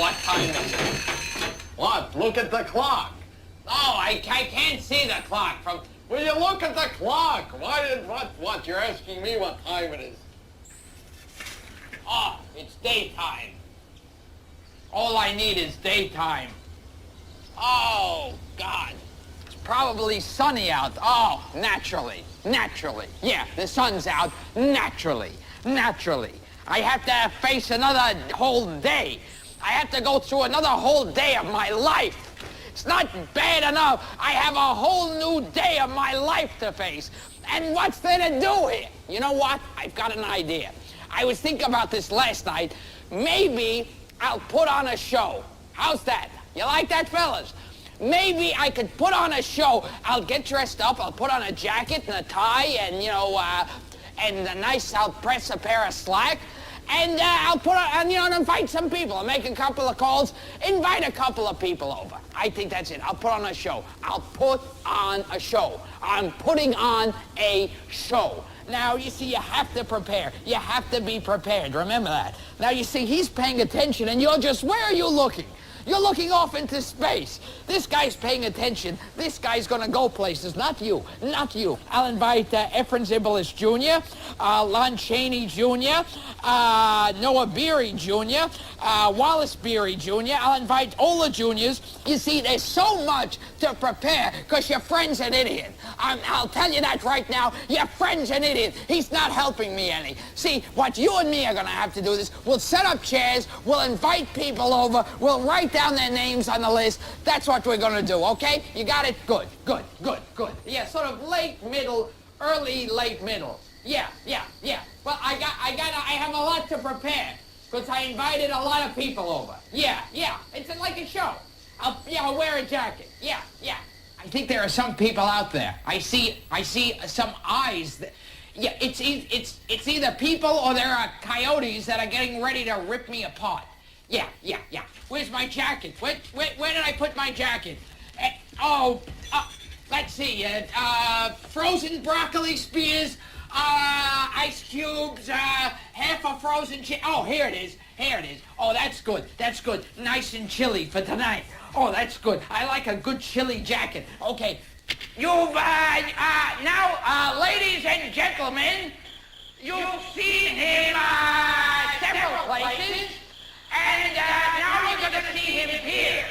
What time is it? What? Look at the clock. Oh, I can't see the clock from... Will you look at the clock? What? You're asking me what time it is. Oh, it's daytime. All I need is daytime. Oh, God. It's probably sunny out. Oh, naturally. Yeah, the sun's out. Naturally. I have to face another whole day. I have to go through another whole day of my life. It's not bad enough. I have a whole new day of my life to face. And what's there to do here? You know what? I've got an idea. I was thinking about this last night. Maybe I'll put on a show. How's that? You like that, fellas? Maybe I could put on a show. I'll get dressed up. I'll put on a jacket and a tie and, I'll press a pair of slack. And I'll put on, and invite some people. I'll make a couple of calls, invite a couple of people over. I think that's it. I'll put on a show. I'm putting on a show. Now, you see, you have to prepare. You have to be prepared. Remember that. Now, you see, he's paying attention, and you're just, where are you looking? You're looking off into space. This guy's paying attention. This guy's going to go places. Not you. I'll invite Efren Zimbalist Jr., Lon Chaney Jr., Noah Beery Jr., Wallace Beery Jr. I'll invite all the juniors. You see, there's so much to prepare because your friend's an idiot. I'll tell you that right now. Your friend's an idiot. He's not helping me any. See, what you and me are going to have to do is we'll set up chairs, we'll invite people over, we'll write down their names on the list. That's what we're going to do, okay? You got it? Good. Yeah, sort of late middle, early late middle. Yeah. Well, I have a lot to prepare because I invited a lot of people over. Yeah. It's like a show. I'll wear a jacket. Yeah. I think there are some people out there. I see some eyes that, yeah, it's either people or there are coyotes that are getting ready to rip me apart. Yeah. Where's my jacket? Where did I put my jacket? Let's see. Frozen broccoli spears, ice cubes, half a frozen Oh, here it is. Oh, that's good. Nice and chilly for tonight. Oh, that's good. I like a good chilly jacket. Okay. You've, now, ladies and gentlemen, you've seen him, several places, and, now you're gonna see him here.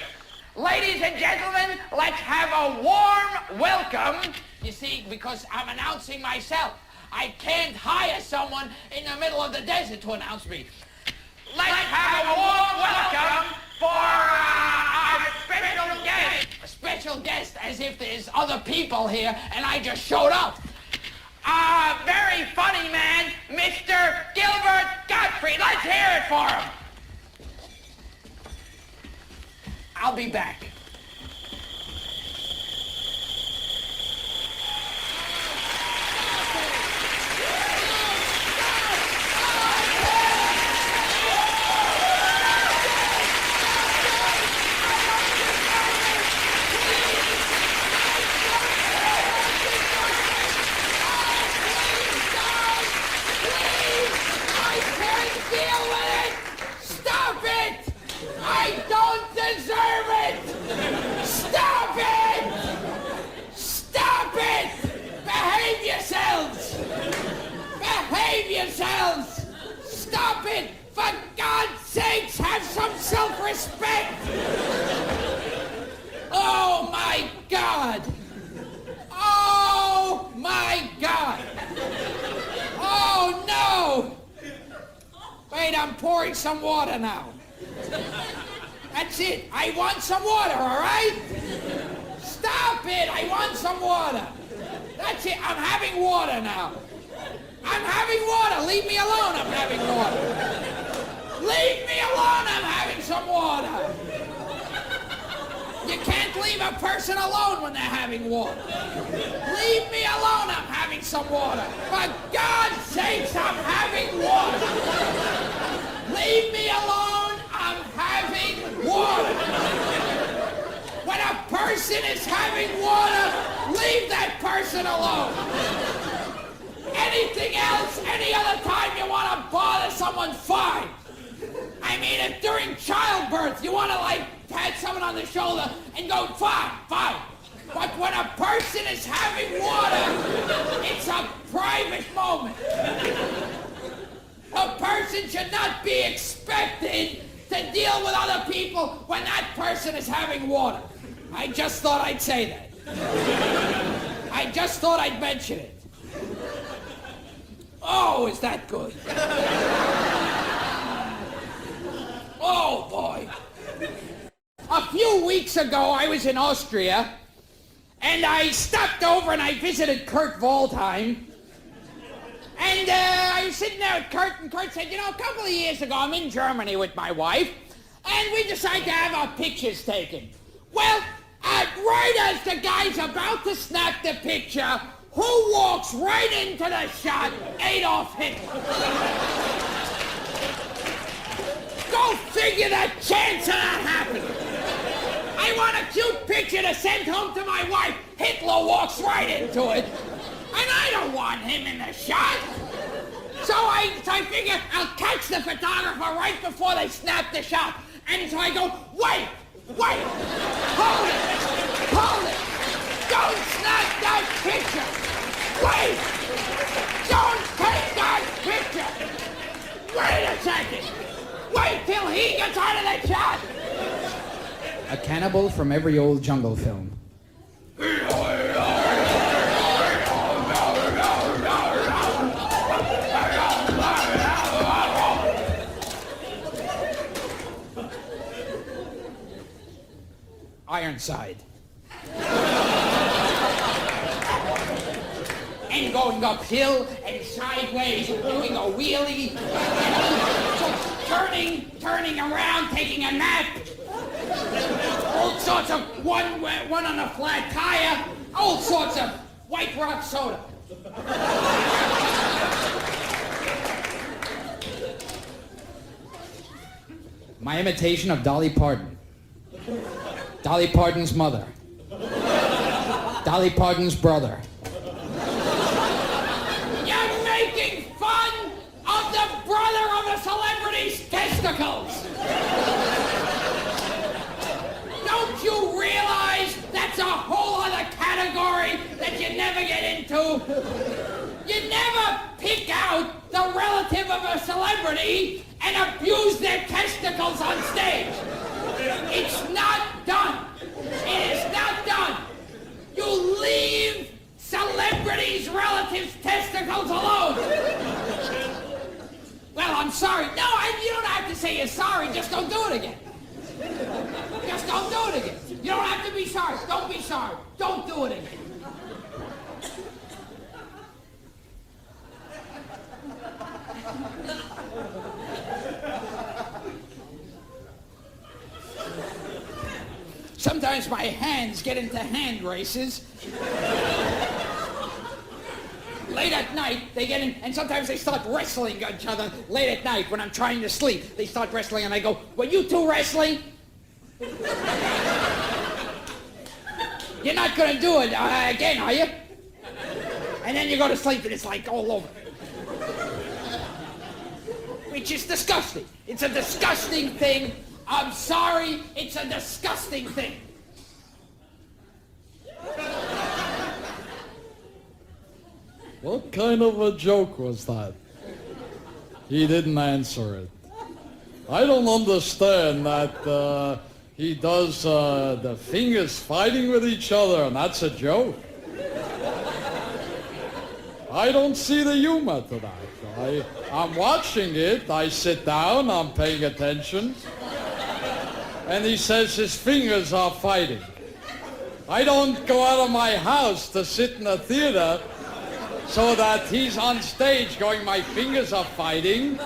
Ladies and gentlemen, let's have a warm welcome. You see, because I'm announcing myself. I can't hire someone in the middle of the desert to announce me. Let's have a warm welcome for our special guest. A special guest, as if there's other people here and I just showed up. Very funny man, Mr. Gilbert Gottfried. Let's hear it for him. I'll be back. Yourselves! Stop it! For God's sakes, have some self-respect! Oh my God! Oh my God! Oh no! Wait, I'm pouring some water now. That's it. I want some water, all right? Stop it! I want some water. That's it. I'm having water now. I'm having water. Leave me alone. I'm having water. Leave me alone. I'm having some water. You can't leave a person alone when they're having water. Leave me alone. I'm having some water. For God's sakes, I'm having water. Leave me alone. I'm having water. When a person is having water, leave that person alone. Anything else, any other time you want to bother someone, fine. I mean, if during during childbirth, you want to, like, pat someone on the shoulder and go, fine, fine. But when a person is having water, it's a private moment. A person should not be expected to deal with other people when that person is having water. I just thought I'd say that. I just thought I'd mention it. Oh, is that good? Oh, boy. A few weeks ago, I was in Austria, and I stopped over and I visited Kurt Waldheim. And I was sitting there with Kurt, and Kurt said, you know, a couple of years ago, I'm in Germany with my wife, and we decided to have our pictures taken. Well, right as the guy's about to snap the picture, who walks right into the shot? Adolf Hitler. Go figure the chance of that happening. I want a cute picture to send home to my wife. Hitler walks right into it. And I don't want him in the shot. So I figure I'll catch the photographer right before they snap the shot. And so I go, wait, hold it. Don't snap that picture. Wait, don't take that picture. Wait a second. Wait till he gets out of the shot. A cannibal from every old jungle film. Ironside. And going uphill and sideways, doing a wheelie, turning around, taking a nap. All sorts of one on a flat tire, all sorts of White Rock soda. My imitation of Dolly Parton. Dolly Parton's mother. Dolly Parton's brother. You're making fun of the brother of a celebrity's testicles. Don't you realize that's a whole other category that you never get into? You never pick out the relative of a celebrity and abuse their testicles on stage. It's not done. It is not done. You leave celebrities' relatives' testicles alone. Well, I'm sorry. No, you don't have to say you're sorry. Just don't do it again. Just don't do it again. You don't have to be sorry. Don't be sorry. Don't do it again. Sometimes my hands get into hand races. Late at night, they get in, and sometimes they start wrestling each other late at night when I'm trying to sleep. They start wrestling, and I go, were you two wrestling? You're not going to do it again, are you? And then you go to sleep, and it's like all over. Which is disgusting. It's a disgusting thing. I'm sorry, it's a disgusting thing. What kind of a joke was that? He didn't answer it. I don't understand that he does the fingers fighting with each other, and that's a joke. I don't see the humor to that. I'm watching it, I sit down, I'm paying attention, and he says his fingers are fighting. I don't go out of my house to sit in a theater so that he's on stage going, my fingers are fighting,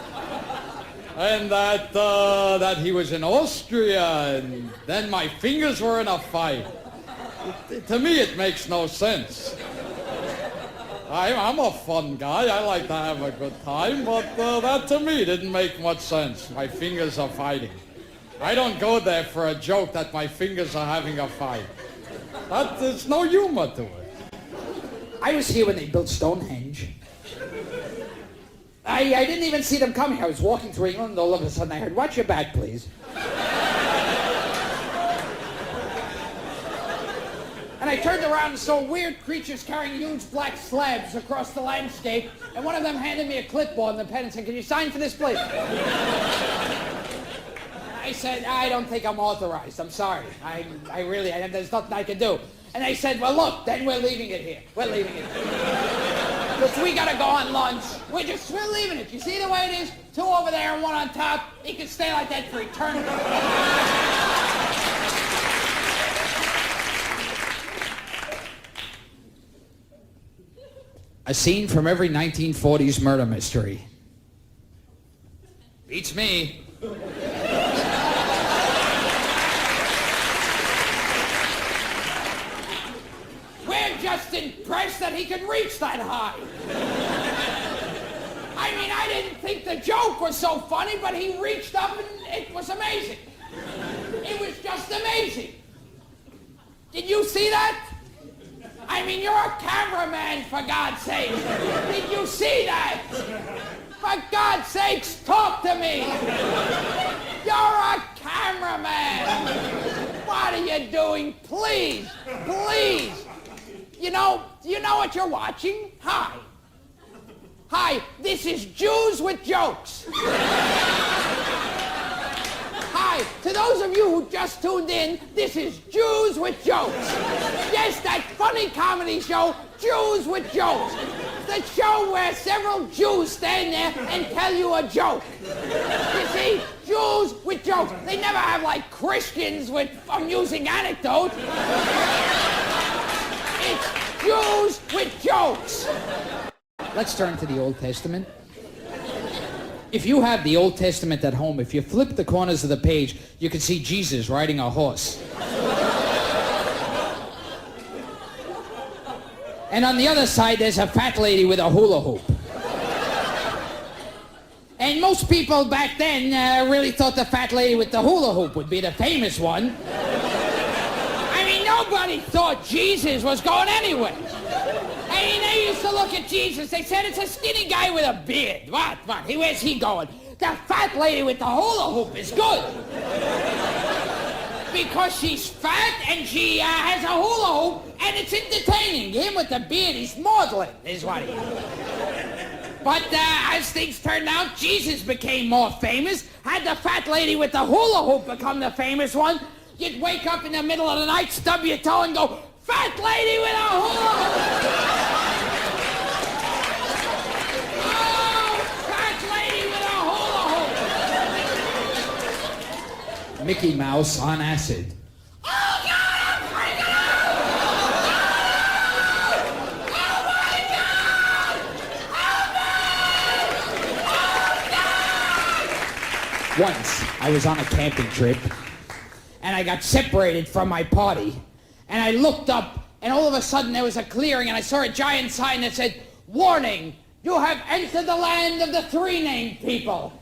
and that he was in Austria, and then my fingers were in a fight. To me, it makes no sense. I'm a fun guy. I like to have a good time, but that to me didn't make much sense. My fingers are fighting. I don't go there for a joke that my fingers are having a fight. There's no humor to it. I was here when they built Stonehenge. I didn't even see them coming. I was walking through England, and all of a sudden I heard, "Watch your back, please." And I turned around and saw weird creatures carrying huge black slabs across the landscape, and one of them handed me a clipboard and a pen and said, "Can you sign for this, please?" I said, "I don't think I'm authorized. I'm sorry. There's nothing I can do." And they said, "Well, look, then we're leaving it here. We're leaving it here. Because we got to go on lunch. We're leaving it. You see the way it is? Two over there and one on top. It can stay like that for eternity." A scene from every 1940s murder mystery. Beats me. We're just impressed that he can reach that high. I mean, I didn't think the joke was so funny, but he reached up and it was amazing. It was just amazing. Did you see that? I mean, you're a cameraman, for God's sake. Did you see that? For God's sakes, talk to me. You're a cameraman. What are you doing? Please, please. You know what you're watching? Hi, this is Jews with Jokes. Hi, to those of you who just tuned in, this is Jews with Jokes. Yes, that funny comedy show, Jews with Jokes. The show where several Jews stand there and tell you a joke. You see, Jews with jokes. They never have, like, Christians with amusing anecdotes. It's Jews with jokes. Let's turn to the Old Testament. If you have the Old Testament at home, if you flip the corners of the page, you can see Jesus riding a horse. And on the other side, there's a fat lady with a hula hoop. And most people back then really thought the fat lady with the hula hoop would be the famous one. I mean, nobody thought Jesus was going anywhere. I mean, they used to look at Jesus. They said, it's a skinny guy with a beard. What? Where's he going? The fat lady with the hula hoop is good. Because she's fat and she has a hula hoop and it's entertaining. Him with the beard, he's maudlin, is what he is. But as things turned out, Jesus became more famous. Had the fat lady with the hula hoop become the famous one, you'd wake up in the middle of the night, stub your toe and go, "Fat lady with a hula hoop!" Oh, fat lady with a hula hoop! Mickey Mouse on acid. Oh, God, I'm freaking out! Oh, my God! Help me! Oh, God! Once, I was on a camping trip, and I got separated from my party. And I looked up, and all of a sudden there was a clearing, and I saw a giant sign that said, "Warning, you have entered the land of the three named people."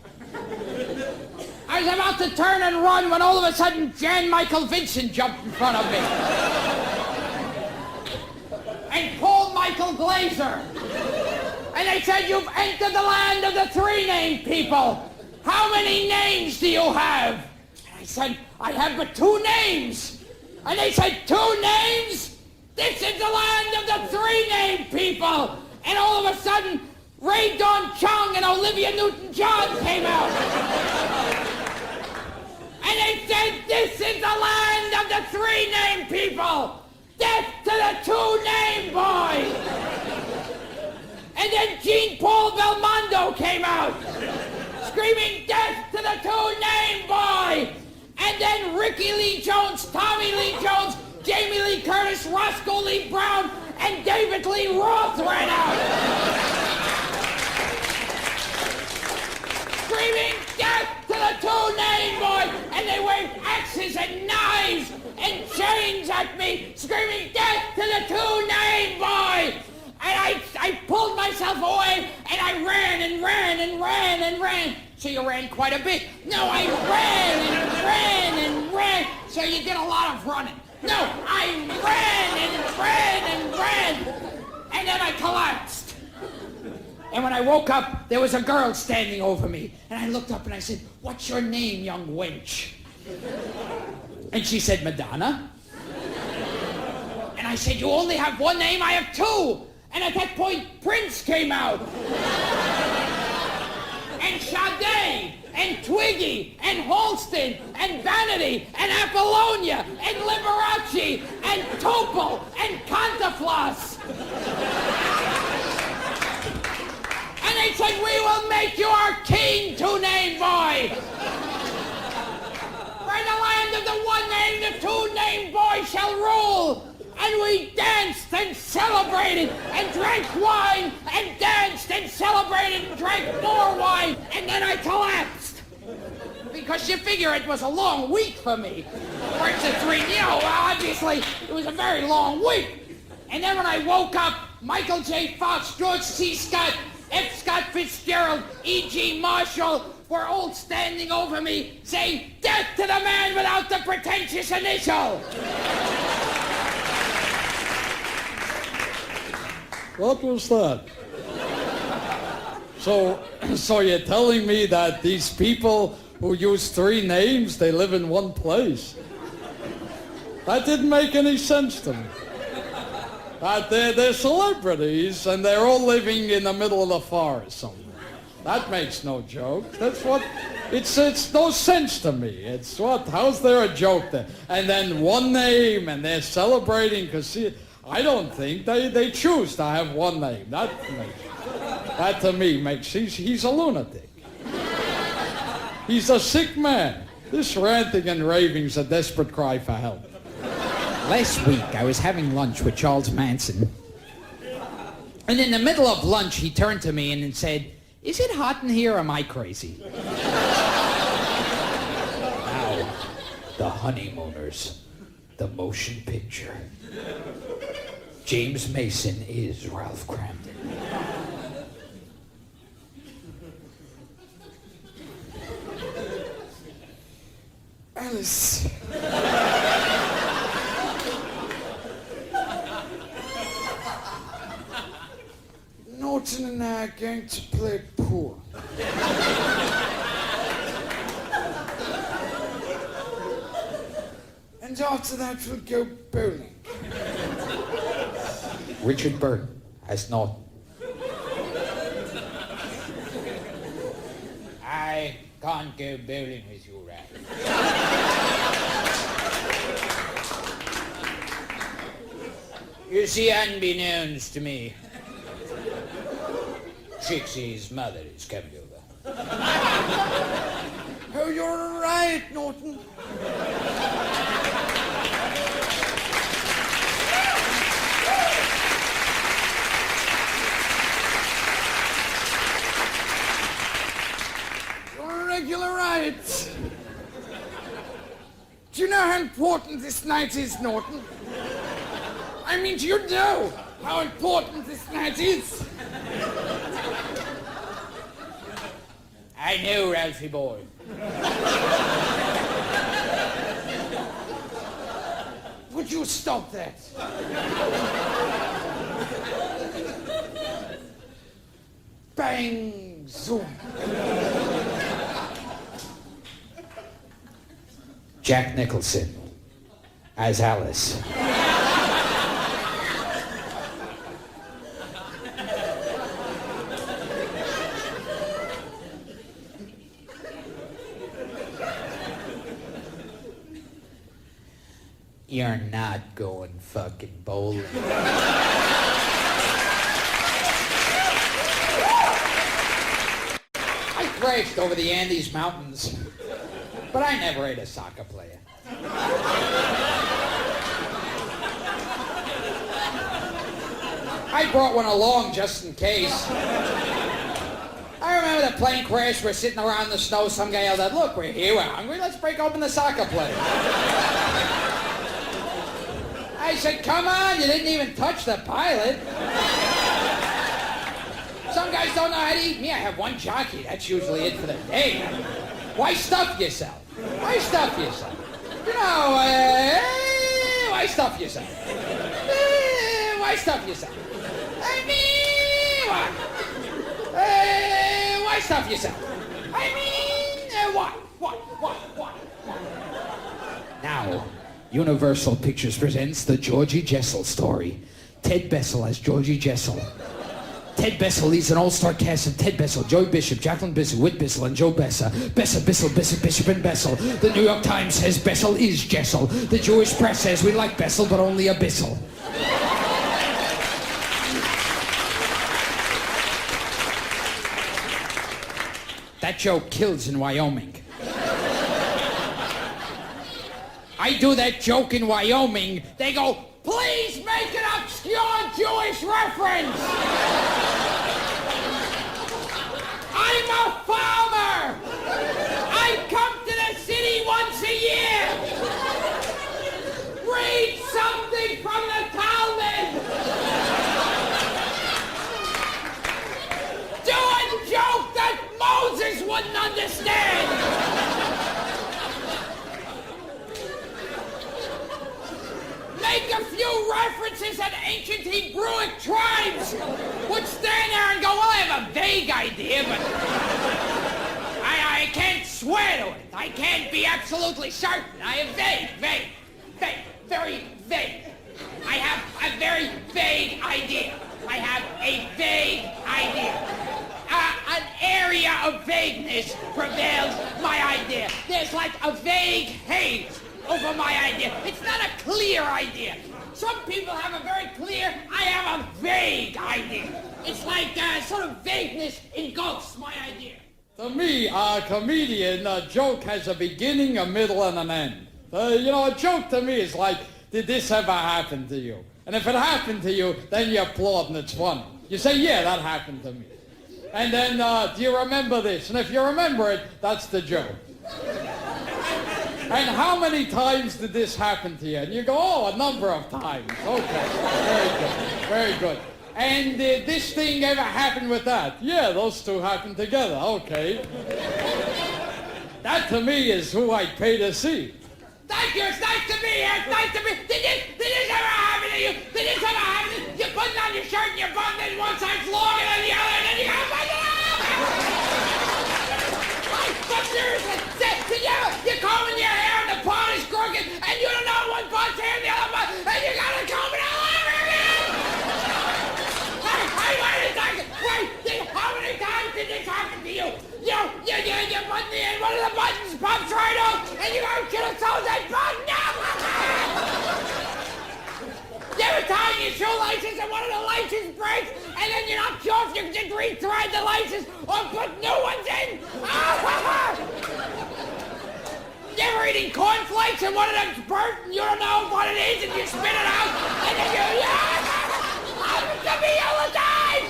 I was about to turn and run when all of a sudden Jan Michael Vincent jumped in front of me. And Paul Michael Glazer. And they said, "You've entered the land of the three named people. How many names do you have?" And I said, "I have but two names." And they said, "Two names? This is the land of the three named people." And all of a sudden, Ray Dawn Chung and Olivia Newton-John came out. And they said, "This is the land of the three named people. Death to the two named boys." And then Jean Paul Belmondo came out, screaming, "Death to the two named boys." And then Ricky Lee Jones, Tommy Lee Jones, Jamie Lee Curtis, Roscoe Lee Brown, and David Lee Roth ran out. Screaming, "Death to the two named boys!" And they waved axes and knives and chains at me, screaming, "Death to the two named boys!" And I pulled myself away, and I ran and ran and ran and ran. So you ran quite a bit. No, I ran and ran and ran. So you did a lot of running. No, I ran and ran and ran. And then I collapsed. And when I woke up, there was a girl standing over me. And I looked up and I said, "What's your name, young wench?" And she said, "Madonna." And I said, "You only have one name? I have two." And at that point, Prince came out. And Sade, and Twiggy, and Halston, and Vanity, and Apollonia, and Liberace, and Topol, and Cantifloss. And they said, "We will make you our king, two-name boy. For in the land of the one-named, the two-named boy shall rule." And we danced and celebrated and drank wine and danced and celebrated and drank more wine. And then I collapsed. Because you figure it was a long week for me. Works at 3, obviously it was a very long week. And then when I woke up, Michael J. Fox, George C. Scott, F. Scott Fitzgerald, E.G. Marshall were all standing over me saying, "Death to the man without the pretentious initial." What was that? So you're telling me that these people who use 3 names, they live in one place? That didn't make any sense to me. That they're celebrities and they're all living in the middle of the forest somewhere. That makes no joke. That's what, it's no sense to me. It's what, how's there a joke there? And then one name and they're celebrating because I don't think they choose to have one name. That to me makes, he's a lunatic. He's a sick man. This ranting and raving's a desperate cry for help. Last week, I was having lunch with Charles Manson. And in the middle of lunch, he turned to me and said, "Is it hot in here or am I crazy?" Now, the Honeymooners, the motion picture. James Mason is Ralph Cramden. Alice. Norton and I are going to play pool. And after that we'll go bowling. Richard Burton as Norton. I can't go bowling with you, Ralph. You see, unbeknownst to me, Trixie's mother is coming over. Oh, you're all right, Norton. You're a regular riot. Do you know how important this night is, Norton? I mean, do you know how important this night is? I know, Ralphie boy. Would you stop that? Bang, zoom. Jack Nicholson as Alice. You're not going fucking bowling. I thrashed over the Andes Mountains, but I never ate a soccer player. I brought one along just in case. I remember the plane crash, we're sitting around in the snow, some guy yelled out, "Look, we're here, we're hungry, let's break open the soccer player." I said, "Come on, you didn't even touch the pilot." Some guys don't know how to eat. Me, I have one jockey. That's usually it for the day. Why stuff yourself? Why stuff yourself? You know, why stuff yourself? Why stuff yourself? I mean, what? Why stuff yourself? I mean, what? Now, Universal Pictures presents the Georgie Jessel story. Ted Bessel as Georgie Jessel. Ted Bessel leads an all-star cast of Ted Bessel, Joey Bishop, Jacqueline Bissell, Whit Bissell, and Joe Bessa. Bessa, Bissell, Bishop, Bishop, and Bessel. The New York Times says Bessel is Jessel. The Jewish press says we like Bessel, but only a Bissell. That joke kills in Wyoming. I do that joke in Wyoming, they go, please make an obscure Jewish reference. I'm a farmer. I come to the city once a year. Read something from the Talmud. Do a joke that Moses wouldn't understand. Make a few references at ancient Hebrewic tribes. Would stand there and go, well, I have a vague idea, but I can't swear to it. I can't be absolutely certain. I have very vague. I have a very vague idea. I have a vague idea. An area of vagueness prevails my idea. There's like a vague haze over my idea. It's not a clear idea. Some people have a very clear, I have a vague idea. It's like sort of vagueness engulfs my idea. To me, a comedian, a joke has a beginning, a middle, and an end. A joke to me is like, did this ever happen to you? And if it happened to you, then you applaud and it's funny. You say, yeah, that happened to me. And then, do you remember this? And if you remember it, that's the joke. And how many times did this happen to you? And you go, oh, a number of times. Okay, very good. And did this thing ever happen with that? Yeah, those two happened together. Okay. That to me is who I'd pay to see. Thank you, it's nice to be here, it's nice to be... Did this ever happen to you? Did this ever happen to you? You're putting on your shirt and your button and one side's longer than the other and then you gotta button it up! But seriously, you're combing your hair and the part is crooked and you don't know one part's hair and the other part, and you gotta comb it all over again! Hey, wait a second! Wait, how many times did this happen to you? You button the end, one of the buttons pops right off, and you go, should have sold that button up! You ever tie your shoelaces and one of the laces breaks, and then you're not sure if you can just rethread the laces or put new ones in? You ever eating cornflakes and one of them's burnt and you don't know what it is and you spit it out, and then you, happens to me all the time!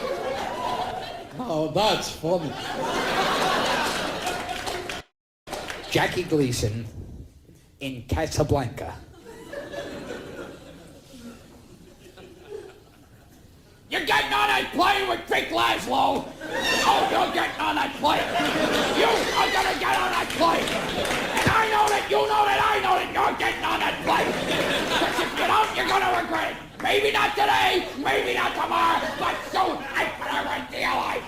Oh, that's funny. Jackie Gleason in Casablanca. You're getting on that plane with Big Laszlo. Oh, you're getting on that plane. You are gonna get on that plane. And I know that you know that I know that you're getting on that plane. Because if you don't, you're gonna regret it. Maybe not today, maybe not tomorrow, but soon I better rent the life.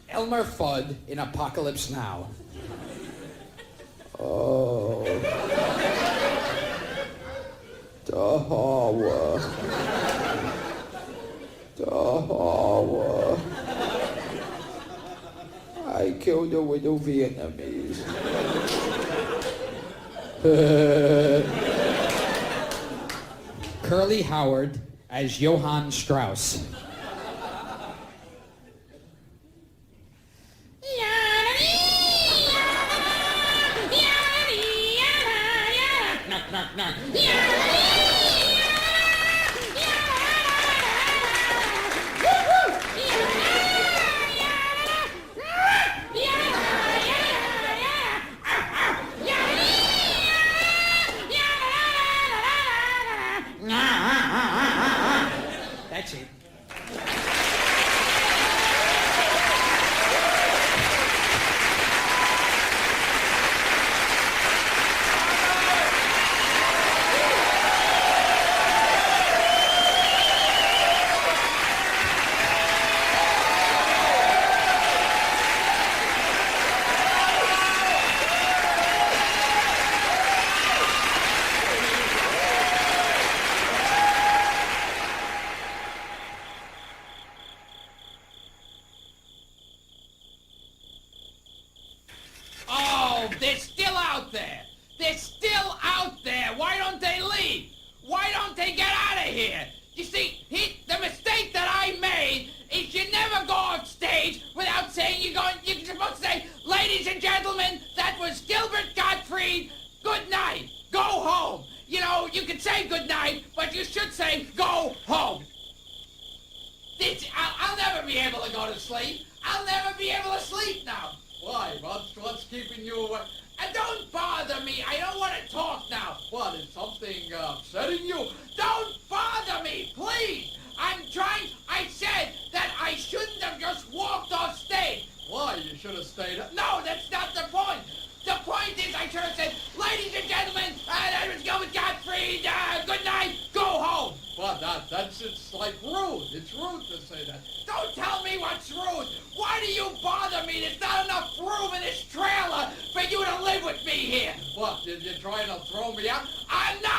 Elmer Fudd in Apocalypse Now. Oh. Tahawa. I killed her with the Vietnamese. Curly Howard as Johann Strauss. That's it. not saying go home. I'll never be able to go to sleep. I'll never be able to sleep now. Why? What's keeping you awake? And don't bother me. I don't want to talk now. What, is something upsetting you? Don't bother me, please. I said that I shouldn't have just walked off stage. Why? You should have stayed up. No, that's not the point. The point is I should have said, ladies and gentlemen, that was Gilbert Gottfried. Good night. Go home. But it's like rude. It's rude to say that. Don't tell me what's rude. Why do you bother me? There's not enough room in this trailer for you to live with me here. What, you're trying to throw me out? I'm not.